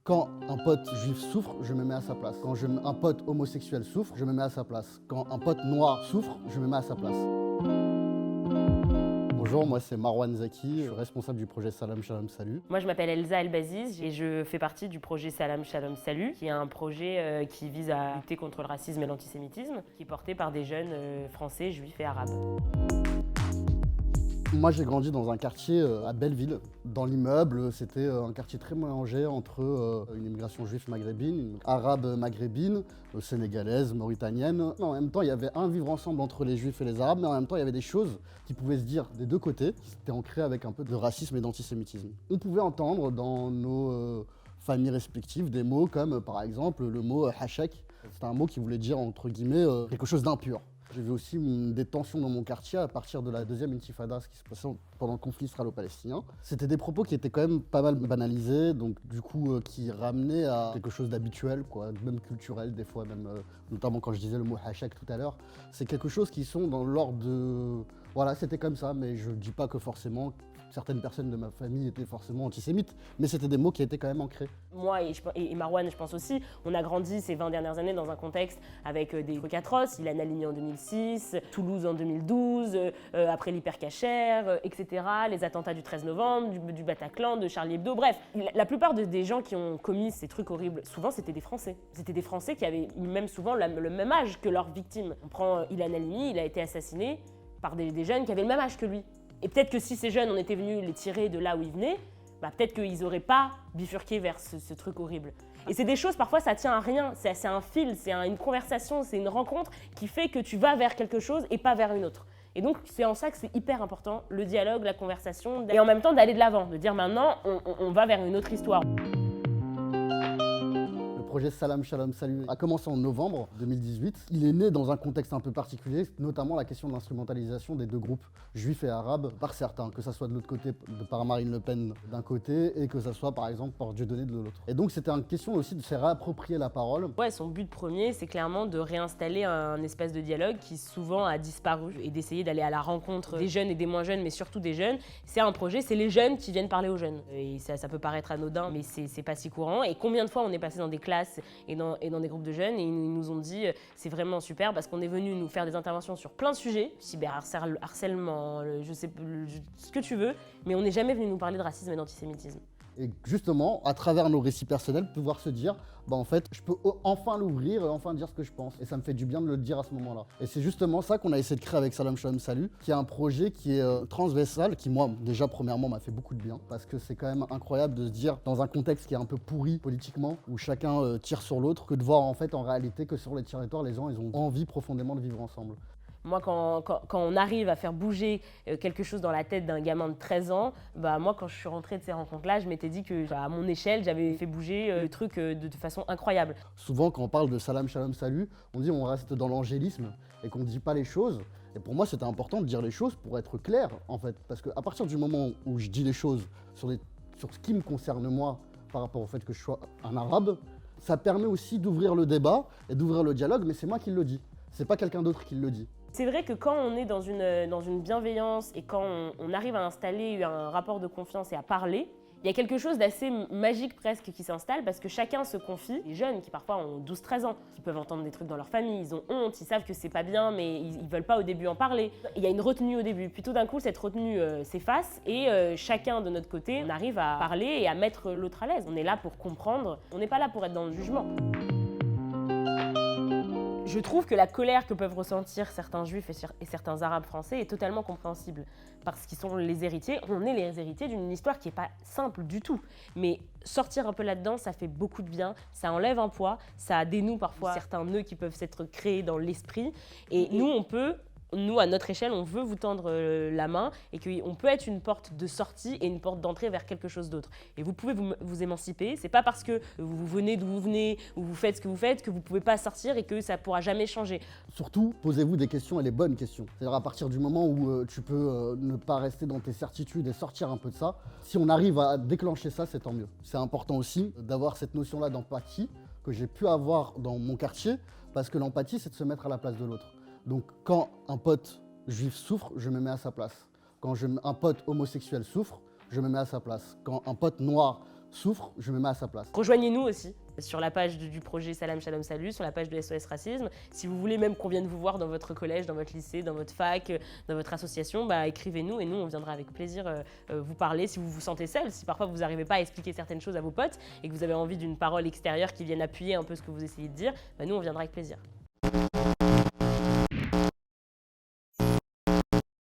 Quand un pote juif souffre, je me mets à sa place. Quand un pote homosexuel souffre, je me mets à sa place. Quand un pote noir souffre, je me mets à sa place. Bonjour, moi c'est Marwan Zaki, je suis responsable du projet Salam Shalom Salut. Moi je m'appelle Elsa Elbaziz et je fais partie du projet Salam Shalom Salut, qui est un projet qui vise à lutter contre le racisme et l'antisémitisme, qui est porté par des jeunes français, juifs et arabes. Moi j'ai grandi dans un quartier à Belleville. Dans l'immeuble, c'était un quartier très mélangé entre une immigration juive maghrébine, une arabe maghrébine, sénégalaise, mauritanienne. En même temps, il y avait un vivre ensemble entre les juifs et les arabes, mais en même temps, il y avait des choses qui pouvaient se dire des deux côtés. C'était ancré avec un peu de racisme et d'antisémitisme. On pouvait entendre dans nos familles respectives des mots comme par exemple le mot hachek. C'était un mot qui voulait dire entre guillemets quelque chose d'impur. J'ai vu aussi des tensions dans mon quartier à partir de la deuxième intifada, ce qui se passait pendant le conflit israélo-palestinien. C'était des propos qui étaient quand même pas mal banalisés, donc du coup qui ramenaient à quelque chose d'habituel, quoi, même culturel des fois, même notamment quand je disais le mot hachek tout à l'heure. C'est quelque chose qui sont dans l'ordre de... Voilà, c'était comme ça, mais je dis pas que forcément certaines personnes de ma famille étaient forcément antisémites, mais c'était des mots qui étaient quand même ancrés. Moi et Marwan, je pense aussi, on a grandi ces 20 dernières années dans un contexte avec des trucs atroces, Ilan Halimi en 2006, Toulouse en 2012, après l'hypercacher, etc., les attentats du 13 novembre, du Bataclan, de Charlie Hebdo, bref. La plupart des gens qui ont commis ces trucs horribles, souvent c'était des Français. C'était des Français qui avaient même souvent le même âge que leurs victimes. On prend Ilan Halimi, il a été assassiné par des jeunes qui avaient le même âge que lui. Et peut-être que si ces jeunes, on était venus les tirer de là où ils venaient, peut-être qu'ils n'auraient pas bifurqué vers ce truc horrible. Et c'est des choses, parfois, ça tient à rien. C'est un fil, c'est une conversation, c'est une rencontre qui fait que tu vas vers quelque chose et pas vers une autre. Et donc, c'est en ça que c'est hyper important, le dialogue, la conversation, et en même temps d'aller de l'avant, de dire maintenant, on va vers une autre histoire. Le projet Salam Shalom Salut a commencé en novembre 2018. Il est né dans un contexte un peu particulier, notamment la question de l'instrumentalisation des deux groupes, juifs et arabes, par certains, que ça soit de l'autre côté, par Marine Le Pen d'un côté, et que ça soit par exemple par Dieudonné de l'autre. Et donc c'était une question aussi de se réapproprier la parole. Ouais, son but premier, c'est clairement de réinstaller un espèce de dialogue qui souvent a disparu et d'essayer d'aller à la rencontre des jeunes et des moins jeunes, mais surtout des jeunes. C'est un projet, c'est les jeunes qui viennent parler aux jeunes. Et ça peut paraître anodin, mais c'est pas si courant. Et combien de fois on est passé dans des classes et dans des groupes de jeunes et ils nous ont dit c'est vraiment super parce qu'on est venu nous faire des interventions sur plein de sujets, cyberharcèlement, je sais ce que tu veux, mais on n'est jamais venu nous parler de racisme et d'antisémitisme. Et justement, à travers nos récits personnels, pouvoir se dire, en fait, je peux enfin l'ouvrir et enfin dire ce que je pense. Et ça me fait du bien de le dire à ce moment-là. Et c'est justement ça qu'on a essayé de créer avec Salam Shalom Salut, qui est un projet qui est transversal, qui moi, déjà, premièrement, m'a fait beaucoup de bien. Parce que c'est quand même incroyable de se dire, dans un contexte qui est un peu pourri politiquement, où chacun tire sur l'autre, que de voir en fait, en réalité, que sur les territoires, les gens, ils ont envie profondément de vivre ensemble. Moi, quand on arrive à faire bouger quelque chose dans la tête d'un gamin de 13 ans, moi, quand je suis rentrée de ces rencontres-là, je m'étais dit que, à mon échelle, j'avais fait bouger le truc de façon incroyable. Souvent, quand on parle de Salam Shalom Salut, on dit on reste dans l'angélisme et qu'on ne dit pas les choses. Et pour moi, c'était important de dire les choses pour être clair, en fait. Parce qu'à partir du moment où je dis les choses sur ce qui me concerne moi, par rapport au fait que je sois un arabe, ça permet aussi d'ouvrir le débat et d'ouvrir le dialogue, mais c'est moi qui le dis. C'est pas quelqu'un d'autre qui le dit. C'est vrai que quand on est dans une bienveillance et quand on arrive à installer un rapport de confiance et à parler, il y a quelque chose d'assez magique presque qui s'installe parce que chacun se confie. Les jeunes qui parfois ont 12-13 ans, qui peuvent entendre des trucs dans leur famille, ils ont honte, ils savent que c'est pas bien mais ils veulent pas au début en parler. Il y a une retenue au début, puis tout d'un coup cette retenue s'efface et chacun de notre côté, on arrive à parler et à mettre l'autre à l'aise. On est là pour comprendre, on n'est pas là pour être dans le jugement. Je trouve que la colère que peuvent ressentir certains juifs et certains arabes français est totalement compréhensible parce qu'ils sont les héritiers. On est les héritiers d'une histoire qui n'est pas simple du tout. Mais sortir un peu là-dedans, ça fait beaucoup de bien, ça enlève un poids, ça dénoue parfois certains nœuds qui peuvent s'être créés dans l'esprit. Et nous, à notre échelle, on veut vous tendre la main et qu'on peut être une porte de sortie et une porte d'entrée vers quelque chose d'autre. Et vous pouvez vous émanciper. C'est pas parce que vous venez d'où vous venez ou vous faites ce que vous faites que vous pouvez pas sortir et que ça pourra jamais changer. Surtout, posez-vous des questions et les bonnes questions. C'est-à-dire à partir du moment où tu peux ne pas rester dans tes certitudes et sortir un peu de ça, si on arrive à déclencher ça, c'est tant mieux. C'est important aussi d'avoir cette notion-là d'empathie que j'ai pu avoir dans mon quartier parce que l'empathie, c'est de se mettre à la place de l'autre. Donc quand un pote juif souffre, je me mets à sa place. Quand un pote homosexuel souffre, je me mets à sa place. Quand un pote noir souffre, je me mets à sa place. Rejoignez-nous aussi sur la page du projet Salam Shalom Salut, sur la page de SOS Racisme. Si vous voulez même qu'on vienne vous voir dans votre collège, dans votre lycée, dans votre fac, dans votre association, écrivez-nous et nous, on viendra avec plaisir vous parler si vous vous sentez seul, si parfois vous n'arrivez pas à expliquer certaines choses à vos potes et que vous avez envie d'une parole extérieure qui vienne appuyer un peu ce que vous essayez de dire, nous, on viendra avec plaisir.